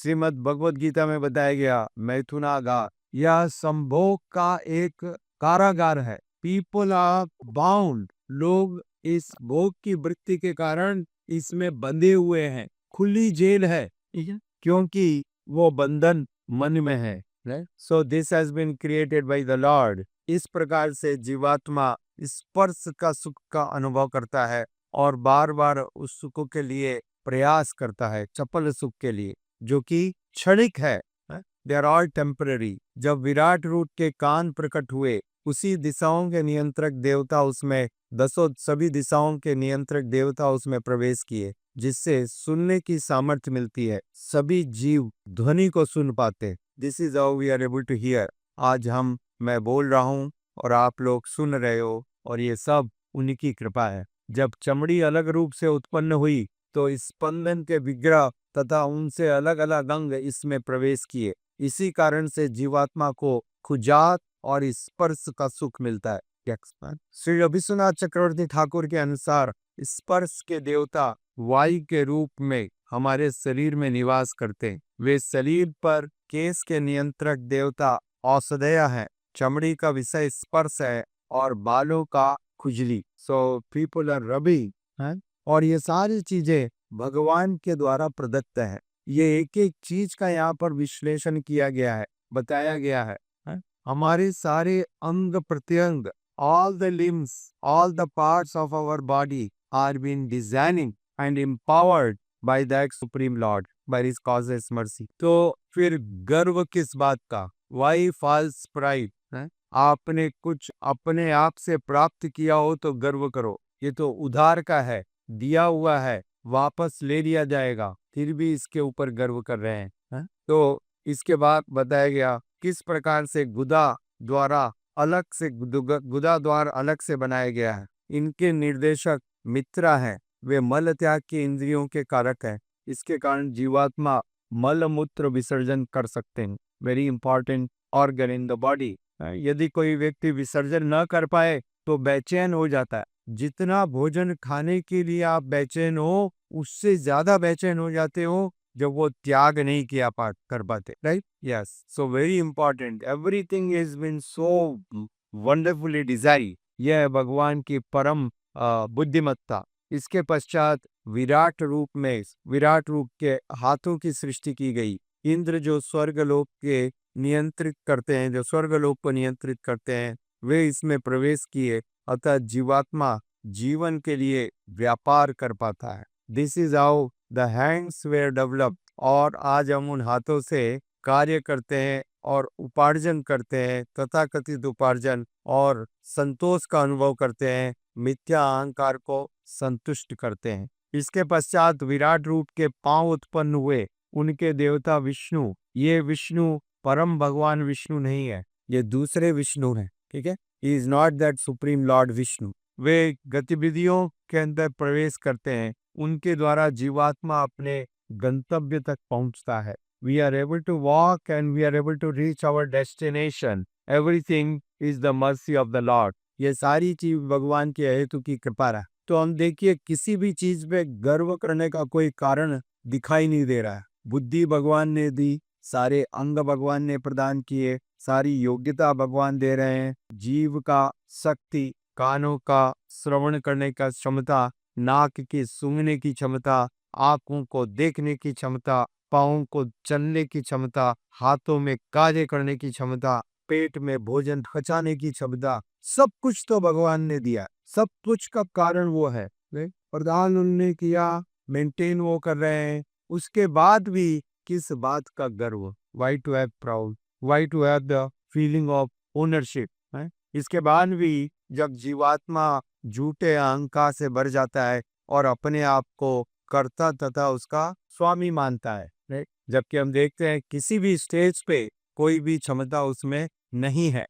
श्रीमद् भगवत गीता में बताया गया मैथुनागार, यह संभोग का एक कारागार है। पीपल आर बाउंड, लोग इस भोग की वृत्ति के कारण इसमें बंधे हुए हैं, खुली जेल है, ठीक है, क्योंकि वो बंधन मन में है। So this has been created by the lord. इस प्रकार से जीवात्मा स्पर्श का सुख का अनुभव करता है और बार बार उस सुख के लिए प्रयास करता है, चपल सुख के लिए, जो कि क्षणिक है। They are all temporary. जब विराट रूप के कान प्रकट हुए, उसी दिशाओं के नियंत्रक देवता उसमें, सभी दिशाओं के नियंत्रक देवता उसमें प्रवेश किए, जिससे सुनने की सामर्थ्य मिलती है। सभी जीव ध्वनि को सुन पाते। This is how we are able to hear. आज मैं बोल रहा हूँ और आप लोग सुन रहे हो, और ये सब उन्हीं की कृपा है। जब चमड़ी अलग रूप से उत्पन्न हुई तो स्पंदन के विग्रह तथा उनसे अलग अलग अंग इसमें प्रवेश किए। इसी कारण से जीवात्मा को खुजात और स्पर्श का सुख मिलता है। श्री रविश्वनाथ चक्रवर्ती ठाकुर के अनुसार स्पर्श के देवता वायु के रूप में हमारे शरीर में निवास करते हैं। वे शरीर पर केश के नियंत्रक देवता औषधेय है, चमड़ी का विषय स्पर्श है और बालों का खुजली। सो पीपल आर रबिंग, और ये सारी चीजें भगवान के द्वारा प्रदत्त है। ये एक एक चीज का यहाँ पर विश्लेषण किया गया है, बताया गया है। हमारे सारे अंग प्रत्यंग, all the limbs, all the parts of our body are being designing and empowered by that Supreme Lord, by His causeless mercy. तो फिर गर्व किस बात का? Why false pride? आपने कुछ अपने आप से प्राप्त किया हो तो गर्व करो। ये तो उधार का है, दिया हुआ है, वापस ले लिया जाएगा, फिर भी इसके ऊपर गर्व कर रहे हैं। तो इसके बाद बताया गया किस प्रकार से गुदा द्वार अलग से बनाया गया है। इनके निर्देशक मित्रा हैं, वे मल त्याग की इंद्रियों के कारक हैं। इसके कारण जीवात्मा मल मूत्र विसर्जन कर सकते हैं। Very important organ in the body. यदि कोई व्यक्ति विसर्जन न कर पाए तो बेचैन हो जाता है। जितना भोजन खाने के लिए आप बेचैन हो, उससे ज्यादा बेचैन हो जाते हो जब वो त्याग नहीं किया कर पाते। Right? Yes. So very important, everything is been so wonderfully design. यह है भगवान की परम बुद्धिमत्ता। इसके पश्चात विराट रूप के हाथों की सृष्टि की गई। इंद्र जो स्वर्गलोक के नियंत्रित करते हैं, जो स्वर्गलोक को नियंत्रित करते हैं, वे इसमें प्रवेश किए। अतः जीवात्मा जीवन के लिए व्यापार कर पाता है। This is how the hands were developed. और आज हम उन हाथों से कार्य करते हैं और उपार्जन करते हैं, तथाकथित उपार्जन, और संतोष का अनुभव करते हैं, मिथ्या अहंकार को संतुष्ट करते हैं। इसके पश्चात विराट रूप के पांव उत्पन्न हुए, उनके देवता विष्णु। ये विष्णु परम भगवान विष्णु नहीं है, ये दूसरे विष्णु हैं। ठीक है, he is not that supreme lord Vishnu. वे गतिविधियों के अंदर प्रवेश करते हैं, उनके द्वारा जीवात्मा अपने गंतव्य तक पहुंचता है। We are able to walk and we are able to reach our destination. Everything is the mercy of the Lord. ये सारी चीज भगवान के हेतु की कृपा है। तो हम देखिए, किसी भी चीज पे गर्व करने का कोई कारण दिखाई नहीं दे रहा है। बुद्धि भगवान ने दी, सारे अंग भगवान ने प्रदान किए, सारी योग्यता भगवान दे रहे हैं। जीव का शक्ति, कानों का श्रवण करने का क्षमता, नाक की सूंघने की क्षमता, आंखों को देखने की क्षमता, पाँव को चलने की क्षमता, हाथों में कार्य करने की क्षमता, पेट में भोजन पचाने की क्षमता, सब कुछ तो भगवान ने दिया। सब कुछ का कारण वो है। प्रदान उन्होंने किया, मेंटेन वो कर रहे हैं। उसके बाद भी किस बात का गर्व? Why to have proud, why to have the feeling of ownership? इसके बाद भी जब जीवात्मा झूठे अहंकार से भर जाता है और अपने आप को कर्ता तथा उसका स्वामी मानता है, जबकि हम देखते हैं किसी भी स्टेज पे कोई भी क्षमता उसमें नहीं है।